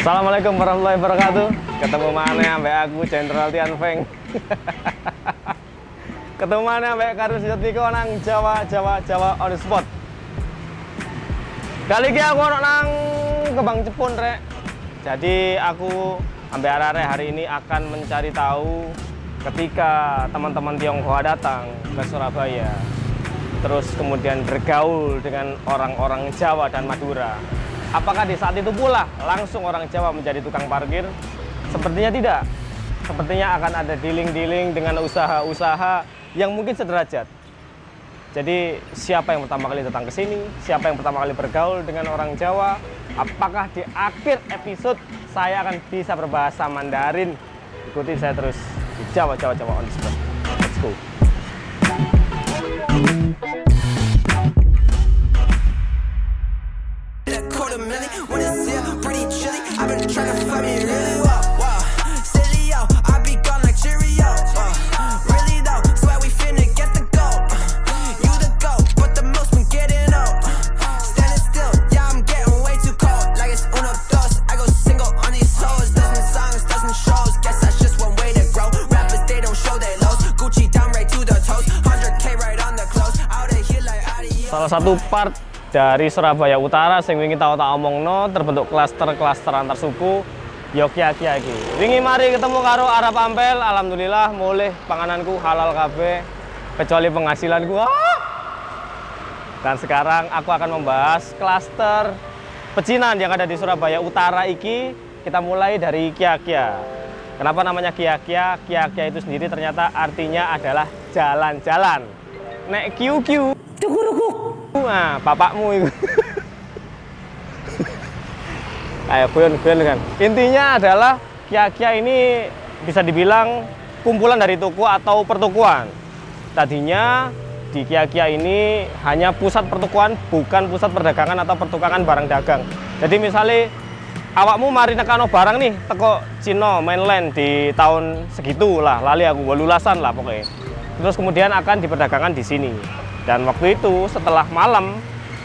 Assalamualaikum warahmatullahi wabarakatuh. Ketemu mana ambek aku Jenderal Tian Feng. Ketemu mana ambek Karus Yotiko nang Jawa on the spot. Kali ini aku nang Kembang Jepun rek. Jadi aku ambek arek hari ini akan mencari tahu ketika teman-teman Tionghoa datang ke Surabaya, terus kemudian bergaul dengan orang-orang Jawa dan Madura. Apakah di saat itu pula langsung orang Jawa menjadi tukang parkir? Sepertinya tidak. Sepertinya akan ada dealing-dealing dengan usaha-usaha yang mungkin sederajat. Jadi siapa yang pertama kali datang ke sini? Siapa yang pertama kali bergaul dengan orang Jawa? Apakah di akhir episode saya akan bisa berbahasa Mandarin? Ikuti saya terus di Jawa on the spot. Let's go. Salah satu part dari Surabaya Utara sing wingi tau tak omongno terbentuk klaster antar suku Yogyakarta iki. Wingi mari ketemu karo Arab Ampel, alhamdulillah mulih pangananku halal kabeh kecuali penghasilanku. Dan sekarang aku akan membahas klaster pecinan yang ada di Surabaya Utara iki. Kita mulai dari Kiakia. Kenapa namanya Kiakia? Kiakia itu sendiri ternyata artinya adalah jalan-jalan. Nek QQ nah, bapakmu itu. Ayo guyon kan. Intinya adalah Kiakia ini bisa dibilang kumpulan dari toko atau pertokoan. Tadinya di Kiakia ini hanya pusat pertokoan, bukan pusat perdagangan atau pertukaran barang dagang. Jadi misalnya awakmu mari nekano barang nih teko Cina mainland di tahun segitu lah, lali aku 18-an lah pokoknya. Terus kemudian akan diperdagangkan di sini. Dan waktu itu setelah malam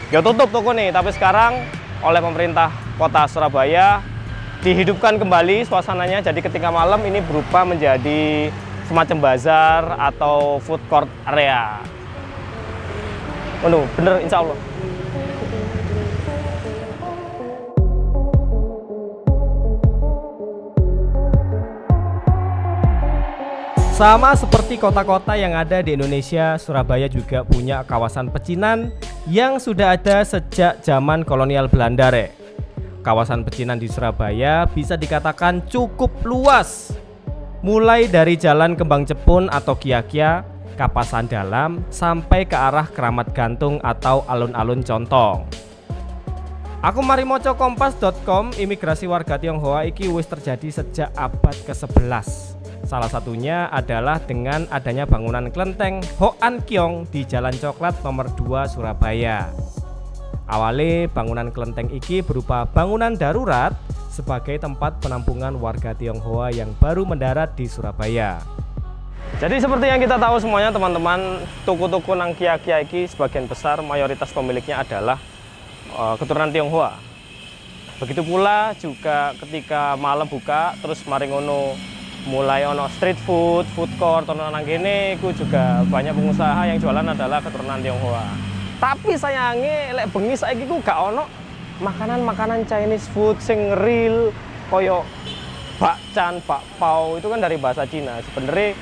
ya tutup toko nih, tapi sekarang oleh pemerintah kota Surabaya dihidupkan kembali suasananya. Jadi ketika malam ini berubah menjadi semacam bazar atau food court area. Oh, bener insya Allah. Sama seperti kota-kota yang ada di Indonesia, Surabaya juga punya kawasan pecinan yang sudah ada sejak zaman kolonial Belanda. Kawasan pecinan di Surabaya bisa dikatakan cukup luas. Mulai dari Jalan Kembang Jepun atau Kiakia, Kapasan Dalam, sampai ke arah Keramat Gantung atau alun-alun Contong. Aku mari moco kompas.com, imigrasi warga Tionghoa iki wis terjadi sejak abad ke-11. Salah satunya adalah dengan adanya bangunan kelenteng Hoan Kiong di Jalan Coklat nomor 2 Surabaya. Awalnya bangunan kelenteng iki berupa bangunan darurat sebagai tempat penampungan warga Tionghoa yang baru mendarat di Surabaya. Jadi seperti yang kita tahu semuanya teman-teman, toko-toko nang Kiakia iki sebagian besar mayoritas pemiliknya adalah keturunan Tionghoa. Begitu pula juga ketika malam buka terus mari ngono mulai ono street food, food court, ono nang kene iku juga banyak pengusaha yang jualan adalah keturunan Tionghoa. Tapi sayangnya lek bengi saiki ku gak ono makanan-makanan Chinese food sing real koyo bakcan, bakpao, itu kan dari bahasa Cina. Sebenarnya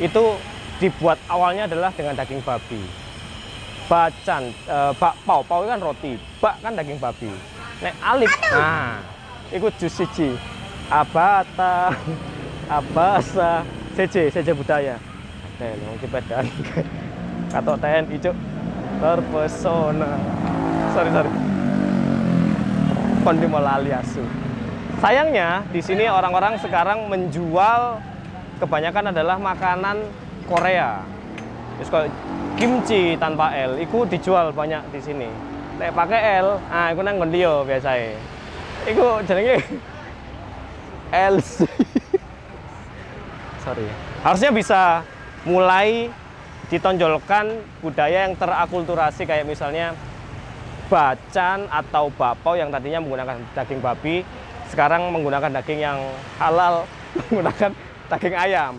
itu dibuat awalnya adalah dengan daging babi. Bakcan, bakpao, pao kan roti, bak kan daging babi. Nek alip, nah, iku jus siji. Abata Abasa, CJ budaya. Nih, mungkin pedan. Katok TNI cuk. Terpesona. Sorry. Kondi molali asu. Sayangnya di sini orang-orang sekarang menjual kebanyakan adalah makanan Korea. Terus kayak kimchi tanpa L, itu dijual banyak di sini. Nek pakai L, ah iku nang ngendi yo biasae. Iku jenenge LC. Sorry. Harusnya bisa mulai ditonjolkan budaya yang terakulturasi kayak misalnya bacan atau bakpao yang tadinya menggunakan daging babi sekarang menggunakan daging yang halal, menggunakan daging ayam.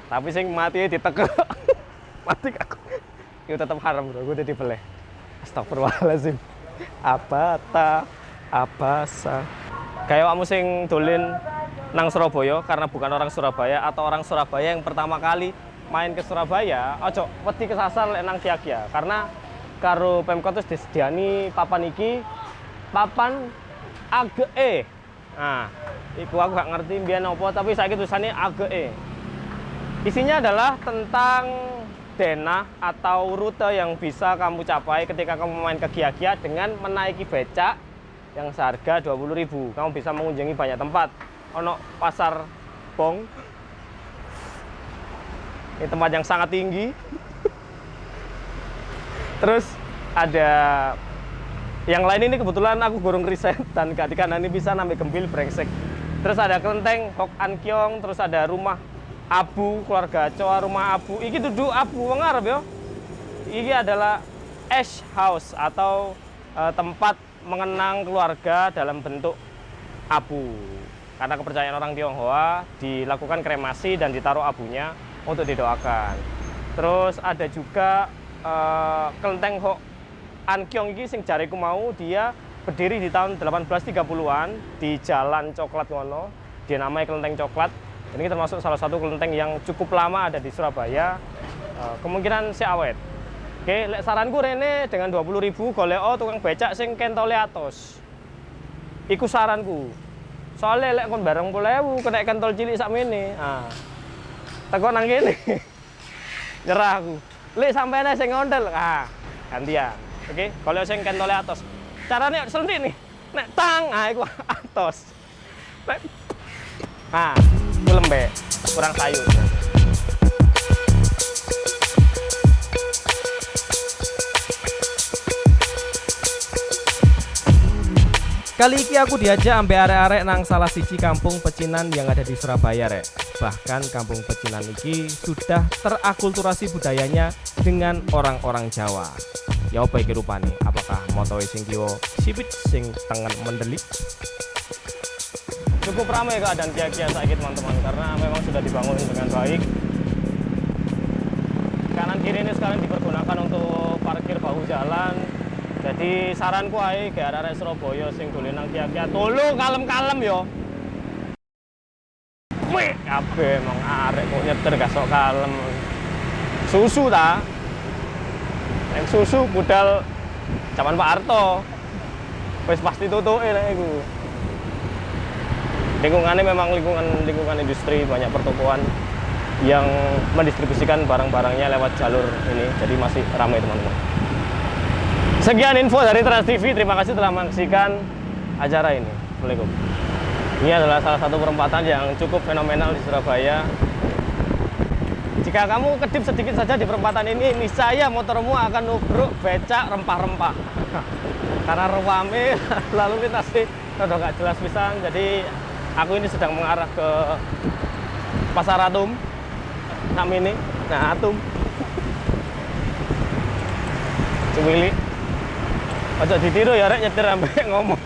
Tapi sing mati ditekel. Mati aku. Itu tetap haram, bro. Gue udah dibeleh. Astagfirullahaladzim. Apa sa. Kayak kamu sing dolen nang Surabaya karena bukan orang Surabaya atau orang Surabaya yang pertama kali main ke Surabaya, ojo wedi kesasar nang Kiakia karena karo Pemkot terus disediani papan iki, papan AGE. Nah, iku aku gak ngerti mbiyen apa tapi saiki tulisannya AGE. Isinya adalah tentang denah atau rute yang bisa kamu capai ketika kamu main ke Kiakia dengan menaiki becak yang seharga 20.000. Kamu bisa mengunjungi banyak tempat. Ono pasar Bong. Ini tempat yang sangat tinggi. Terus ada yang lain ini kebetulan aku gorong riset dan ketika nanti bisa nambah gembil brengsek. Terus ada kelenteng Hok An Kiong, terus ada rumah Abu, keluarga Coa, rumah Abu. Iki duduk Abu wong Arab yo. Iki adalah ash house atau tempat mengenang keluarga dalam bentuk abu. Karena kepercayaan orang Tionghoa dilakukan kremasi dan ditaruh abunya untuk didoakan. Terus ada juga kelenteng Hok An Kiong iki sing jariku mau dia berdiri di tahun 1830-an di Jalan Coklat ngono. Dia namanya Kelenteng Coklat. Ini termasuk salah satu kelenteng yang cukup lama ada di Surabaya. Kemungkinan si awet. Oke, lek saranku rene dengan 20.000 golek tukang becak sing kentole atos. Iku saranku. Soalnya lek kon bareng 10.000 kena kentol cilik sakmene. Ah. Teko nang kene. Nyerah aku. Lek sampene sing ngondel. Ah, gantian. Oke, golek sing kentole atos. Carane selentik nih. Nek tang, iku atos. Nek lembek, kurang sayur. Kali ini aku diajak ambil arek-arek nang salah siji kampung pecinan yang ada di Surabaya, rek. Bahkan kampung pecinan ini sudah terakulturasi budayanya dengan orang-orang Jawa. Ya apa iki rupane? Apakah motoe sing kiwa sipit sing tengen mendelik? Cukup ramai keadaan Kiakia saiki teman-teman karena memang sudah dibangun dengan baik. Kanan kiri ini sekarang dipergunakan untuk parkir bahu jalan. Jadi saranku ae ke arek Surabaya sing dolen nang Kiakia, tolong kalem-kalem yo. Wih, kabeh emang arek kok nyetir gak sok kalem. Susu ta? Yang susu budal zaman Pak Harto. Wis pasti tutuke lek iku. Lingkungannya memang lingkungan industri, banyak pertokoan yang mendistribusikan barang-barangnya lewat jalur ini, jadi masih ramai teman-teman. Sekian info dari Trans TV, terima kasih telah menyaksikan acara ini. Assalamualaikum. Ini adalah salah satu perempatan yang cukup fenomenal di Surabaya. Jika kamu kedip sedikit saja di perempatan ini, niscaya motormu akan nubruk becak rempah-rempah. Karena rame, lalu lintasnya udah gak jelas pisan, jadi aku ini sedang mengarah ke Pasar Atum. Atum. Cuwili. Ojo ditiru ya rek nyetir ambek ngomong.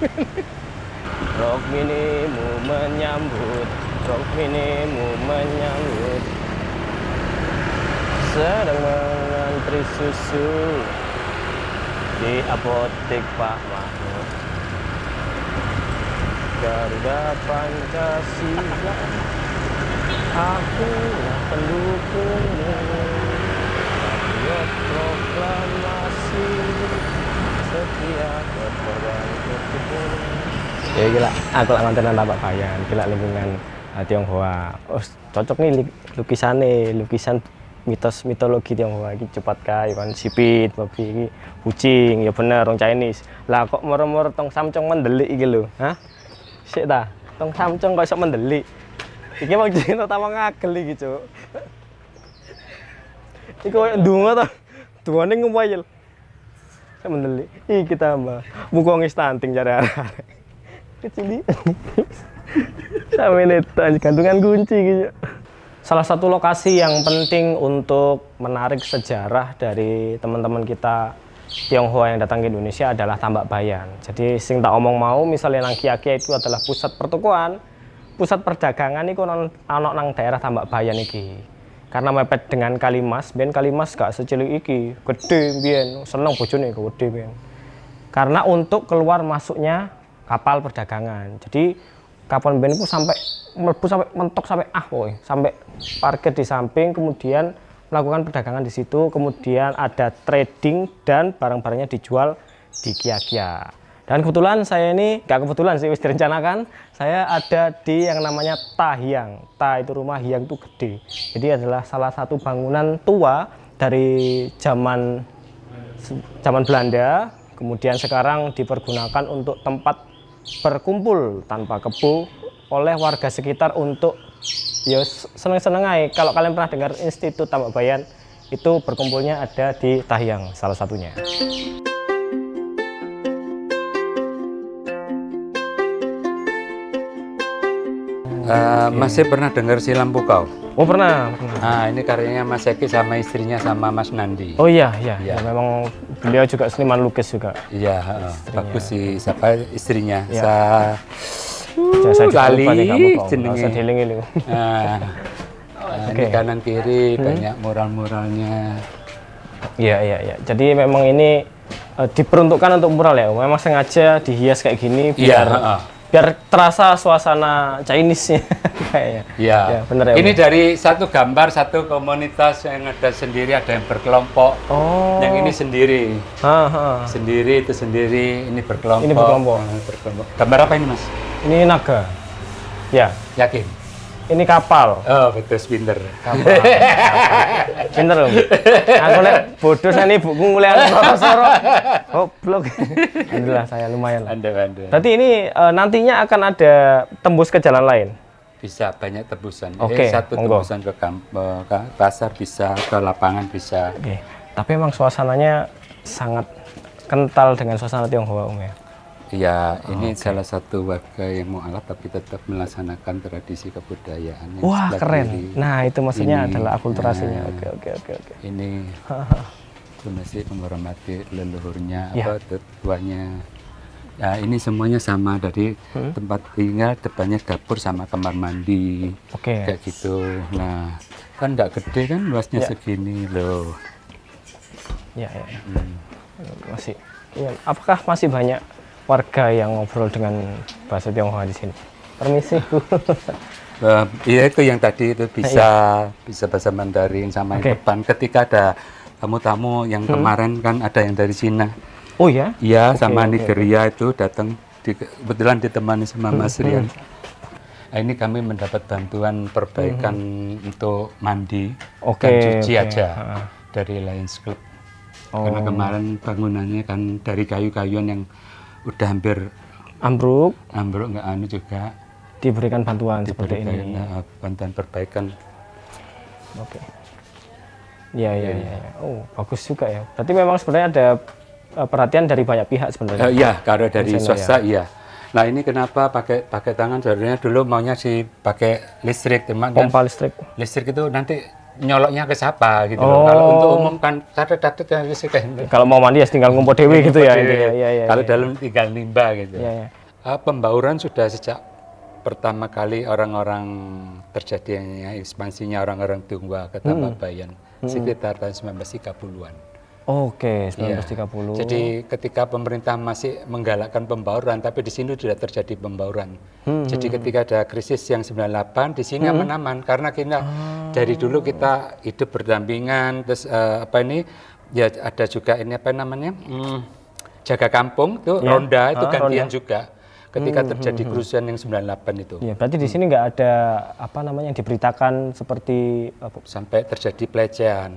Rok minimu menyambut, rok minimu menyambut. Sedang mengantri susu di apotek Pak Mahmud. Garuda Pancasila, akulah pendukungmu. Patriot proklamasi, setia berkorban untukmu. Ya gila, aku lah ngonten tapak bayan, gila lingkungan Tionghoa. Oh, cocok nih lukisan mitos mitologi Tionghoa iki cepat kae kan sipit babi iki kucing ya bener orang Chinese. Lah kok moro-moro tong samcong mendelik iki lho. Hah? Sik ta, tong samcong kok iso mendelik. Iki mau cerita tawa ngagel iki, Cuk. Iku koyo ndonga ta. Dungane ngwayel. Saya mendelik. Iki tambah. Muga ngestunting jare arek. Kecil. Sampe netan gantungan kunci gitu. Salah satu lokasi yang penting untuk menarik sejarah dari teman-teman kita Tionghoa yang datang ke Indonesia adalah Tambak Bayan. Jadi sing tak omong mau misalnya nang Kia-Kia itu adalah pusat pertokoan, pusat perdagangan iku ana nang daerah Tambak Bayan iki. Karena mepet dengan Kalimas, ben Kalimas gak secilik iki, gede mbiyen, seneng bojone gede mbiyen. Karena untuk keluar masuknya kapal perdagangan. Jadi kapal mbiyen itu sampai mlebu sampai mentok sampai sampai parkir di samping, kemudian melakukan perdagangan di situ, kemudian ada trading dan barang-barangnya dijual di Kia-Kia. Dan kebetulan saya ini, gak kebetulan sih, wis direncanakan, saya ada di yang namanya Ta Hyang. Ta itu rumah, Hyang itu gede. Jadi adalah salah satu bangunan tua dari zaman Belanda, kemudian sekarang dipergunakan untuk tempat berkumpul tanpa kebu oleh warga sekitar untuk ya seneng-seneng aja. Kalau kalian pernah dengar Institut Tambak Bayan, itu berkumpulnya ada di Ta Hyang salah satunya. Masih pernah dengar Silam Pukau? Oh pernah. Nah, ini karyanya Mas Eki sama istrinya sama Mas Nandi. Oh iya. Ya, memang beliau juga seniman lukis juga. Iya, bagus sih. Siapa istrinya? Ya. Saya kali jenenge. Ini kanan kiri banyak mural-muralnya. Iya. Jadi memang ini diperuntukkan untuk mural ya. Memang sengaja dihias kayak gini biar terasa suasana Chinese-nya kayaknya. Iya. Ya, bener ya. Ini dari satu gambar, satu komunitas yang ada sendiri, ada yang berkelompok. Oh. Yang ini sendiri. Sendiri itu sendiri, ini berkelompok. Ini berkelompok. Gambar apa ini, Mas? Ini naga. Ya. Yakin? Ini kapal. Oh, betul, pinter. Kapal. Pinter loh. Aku lihat bodoh nih buku mulai profesor. Oh, blog. Alhamdulillah saya lumayan lah. Anda. Berarti ini nantinya akan ada tembus ke jalan lain? Bisa, banyak tebusan. Oke, Satu monggo. tebusan ke pasar bisa, ke lapangan bisa. Oke. Tapi emang suasananya sangat kental dengan suasana Tionghoa, Om ya. Iya, ini salah satu warga yang mualaf tapi tetap melaksanakan tradisi kebudayaan. Wah, keren. Kiri. Nah, itu maksudnya Ini, adalah akulturasinya. Oke. Ini itu masih menghormati leluhurnya, Ya. tuanya. Ya, ini semuanya sama dari tempat tinggal, depannya dapur sama kamar mandi. Oke. Kayak gitu. Nah, kan enggak gede kan luasnya segini loh. Ya. Masih. Ya, apakah masih banyak warga yang ngobrol dengan bahasa Tionghoa di sini? Permisi, Bu. Iya, itu yang tadi itu bisa bahasa Mandarin sama yang depan. Ketika ada tamu-tamu yang kemarin kan ada yang dari Cina. Oh ya? Iya, sama Nigeria itu datang kebetulan ditemani sama Mas Rian. Nah, ini kami mendapat bantuan perbaikan untuk mandi dan cuci aja dari Lions Club. Karena kemarin bangunannya kan dari kayu-kayuan yang udah hampir ambruk nggak juga diberikan bantuan seperti ini. Bantuan perbaikan. Oke. Iya. Oh, bagus juga ya. Berarti memang sebenarnya ada perhatian dari banyak pihak sebenarnya. Iya, kalau dari swasta iya. Nah, ini kenapa pakai tangan? Sebenarnya dulu maunya sih pakai listrik, teman. Pompa listrik. Listrik itu nanti nyoloknya ke siapa gitu loh. Kalau untuk umum kan catat listrik kan. Kalau mau mandi ya tinggal ngumpul dewi gitu ya intinya. Iya. Kalau dalam tinggal nimba gitu. Iya. Pembauran sudah sejak pertama kali orang-orang terjadinya ekspansinya orang-orang Tionghoa ke Tambak Bayan sekitar tahun 1930-an. Oke, 1930. Ya. Jadi ketika pemerintah masih menggalakkan pembauran, tapi di sini tidak terjadi pembauran. Jadi ketika ada krisis yang 98, di sini aman-aman karena kita dari dulu kita hidup berdampingan. Terus ya ada juga ini apa namanya jaga kampung tuh ronda itu gantian juga. Ketika terjadi kerusuhan yang 98 itu. Ya, berarti di sini nggak ada apa namanya yang diberitakan seperti sampai terjadi pelecehan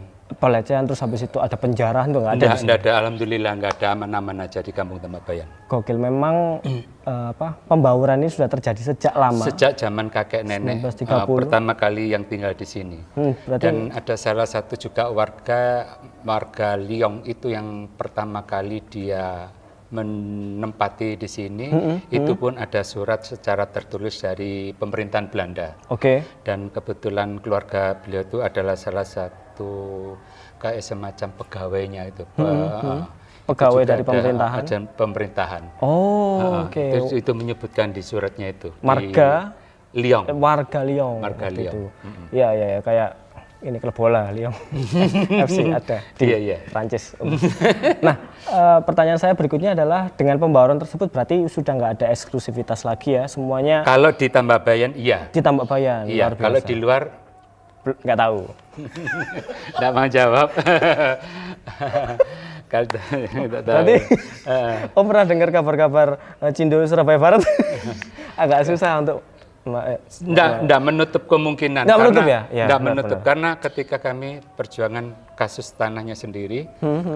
terus habis itu ada penjara itu nggak ada. Nggak ada, alhamdulillah nggak ada, aman-aman aja di Kampung Tambak Bayan. Gokil, memang pembauran ini sudah terjadi sejak lama. Sejak zaman kakek nenek 1930. Pertama kali yang tinggal di sini. Berarti... Dan ada salah satu juga warga Liong itu yang pertama kali dia menempati di sini, itu pun ada surat secara tertulis dari pemerintahan Belanda. Oke. Dan kebetulan keluarga beliau itu adalah salah satu kayak semacam pegawainya itu. Pegawai juga dari ada pemerintahan. ajan pemerintahan. Oh, oke. Itu menyebutkan di suratnya itu. Marga di Lyon. Warga Lyon. Marga waktu Lyon. itu. Iya, iya, ya, kayak ini klub bola Lyon. FC ada di Prancis. Nah, pertanyaan saya berikutnya adalah dengan pembauran tersebut berarti sudah nggak ada eksklusivitas lagi ya, semuanya Kalau di Tambakbayan iya. di Tambakbayan. Iya, kalau di luar nggak tahu. nggak mau jawab. Kalau tidak tahu. Berarti Om pernah dengar kabar-kabar Cindo Surabaya Barat? Agak susah untuk Nggak menutup kemungkinan. Nggak menutup ya? Ya, nggak benar, menutup benar. karena ketika kami perjuangan kasus tanahnya sendiri,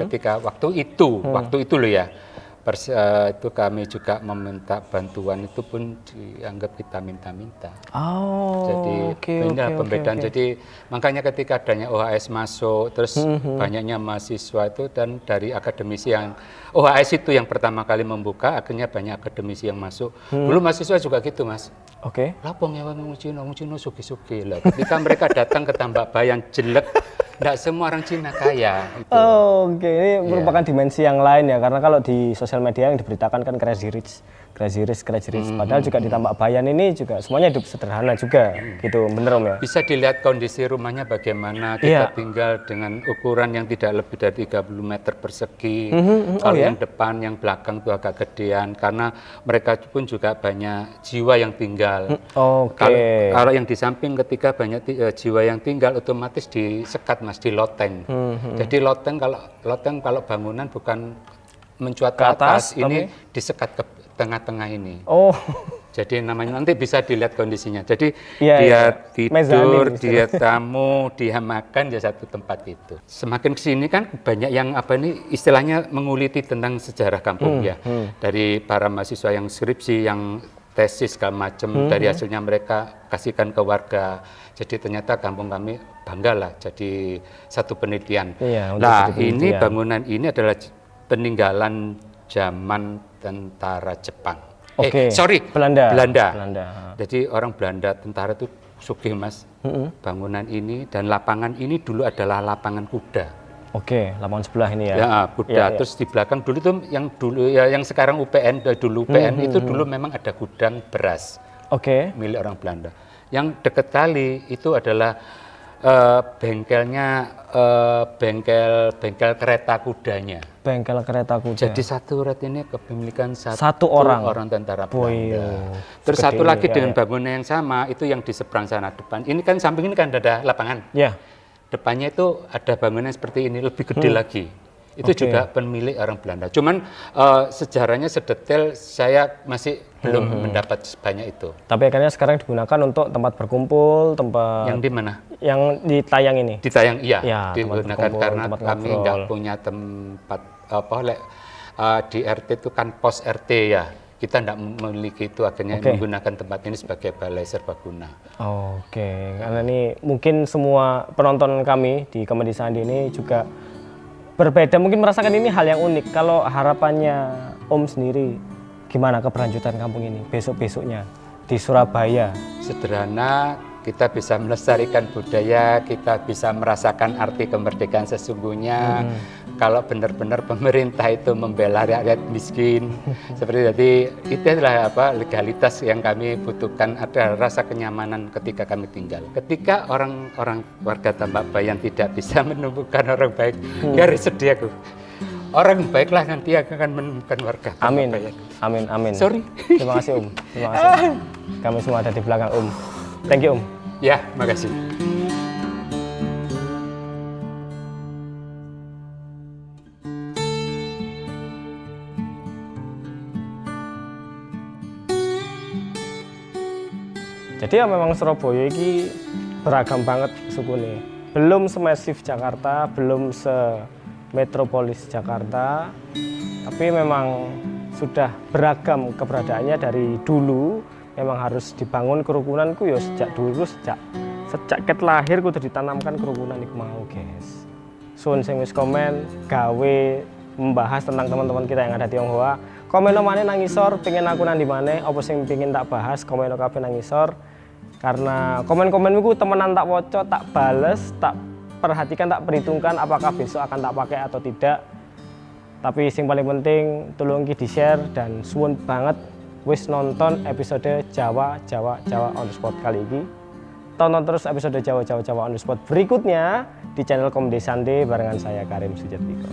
ketika waktu itu loh ya, itu kami juga meminta bantuan itu pun dianggap kita minta-minta. Oh, Jadi pembedaan. Jadi makanya ketika adanya OHS masuk, terus banyaknya mahasiswa itu dan dari akademisi yang OHS itu yang pertama kali membuka, akhirnya banyak akademisi yang masuk. Dulu mahasiswa juga gitu, Mas. Oke. Lapong ya wong Cina suki-suki lah. Ketika mereka datang ke Tambakbayan jelek, tidak semua orang Cina kaya. Gitu. Oh, oke. Ini merupakan dimensi yang lain ya, karena kalau di sosial media yang diberitakan kan crazy rich. Padahal juga di Tambakbayan ini juga semuanya hidup sederhana juga, gitu, bener Om ya? Bisa dilihat kondisi rumahnya bagaimana, kita tinggal dengan ukuran yang tidak lebih dari 30 meter persegi. Kalau yang depan, yang belakang itu agak gedean, karena mereka pun juga banyak jiwa yang tinggal. Kalau yang di samping ketika banyak jiwa yang tinggal, otomatis disekat Mas, di loteng. Jadi loteng kalau bangunan bukan mencuat ke atas, ini disekat ke tengah-tengah ini. Oh. Jadi namanya nanti bisa dilihat kondisinya. Jadi Iya, dia iya. tidur, Mezanin, dia tamu, dia makan ya satu tempat itu. Semakin kesini kan banyak yang istilahnya menguliti tentang sejarah kampung ya. Dari para mahasiswa yang skripsi, yang tesis segala macam, dari hasilnya mereka kasihkan ke warga. Jadi ternyata kampung kami bangga lah jadi satu penelitian. Iya, nah ini bangunan ini adalah peninggalan zaman tentara Jepang. Belanda. Jadi orang Belanda, tentara itu sugih Mas. Bangunan ini dan lapangan ini dulu adalah lapangan kuda. Oke, lapangan sebelah ini ya. Ya, kuda. Terus di belakang dulu itu yang sekarang UPN, dulu UPN itu dulu memang ada gudang beras. Milik orang Belanda. Yang dekat kali itu adalah bengkelnya bengkel kereta kudanya. Bengkel kereta kuda. Jadi satu rat ini kepemilikan satu orang tentara Belanda. Terus satu lagi dengan bangunan yang sama itu yang di seberang sana depan. Ini kan samping ini kan ada lapangan. Ya. Depannya itu ada bangunan seperti ini lebih gede lagi. Itu juga pemilik orang Belanda. Cuman sejarahnya sedetail saya masih belum mendapat sebanyak itu. Tapi akhirnya sekarang digunakan untuk tempat berkumpul, tempat yang di mana? Yang di Tayang ini. Di Tayang iya, digunakan karena kami nggak punya tempat di RT itu kan pos RT ya. Kita tidak memiliki itu, akhirnya menggunakan tempat ini sebagai balai serbaguna. Karena ini mungkin semua penonton kami di Komedi Sandi ini juga berbeda, mungkin merasakan ini hal yang unik. Kalau harapannya Om sendiri, gimana keberlanjutan kampung ini besok-besoknya di Surabaya? Sederhana, kita bisa melestarikan budaya, kita bisa merasakan arti kemerdekaan sesungguhnya. Kalau benar-benar pemerintah itu membela rakyat miskin, seperti tadi, itu adalah legalitas yang kami butuhkan, ada rasa kenyamanan ketika kami tinggal. Ketika orang-orang warga Tambakbayan tidak bisa menemukan orang baik, garis sedih aku. Orang baiklah nanti akan menemukan warga Tambakbayan. Amin. Sorry. Terima kasih Om. Terima kasih. Kami semua ada di belakang Om. Thank you Om. Ya, makasih. Jadi ya memang Surabaya ini beragam banget sukune. Belum semasif Jakarta, belum semetropolis Jakarta, tapi memang sudah beragam keberadaannya dari dulu. Memang harus dibangun kerukunanku ya sejak dulu, sejak ket lahir kudu ditanamkan kerukunan iku mau, guys. Sun sing wis komen gawe membahas tentang teman-teman kita yang ada di Tionghoa. Komen maneh nang ngisor, pengen aku nang di maneh, apa sing pengen tak bahas, komen kabeh nang ngisor. Karena komen-komenku temenan tak woco, tak bales, tak perhatikan, tak perhitungkan apakah besok akan tak pakai atau tidak. Tapi sing paling penting tolong di share dan suwun banget wis nonton episode Jawa on the spot kali ini. Tonton terus episode Jawa on the spot berikutnya di channel Komedi Sande barengan saya Karim Sujatmiko.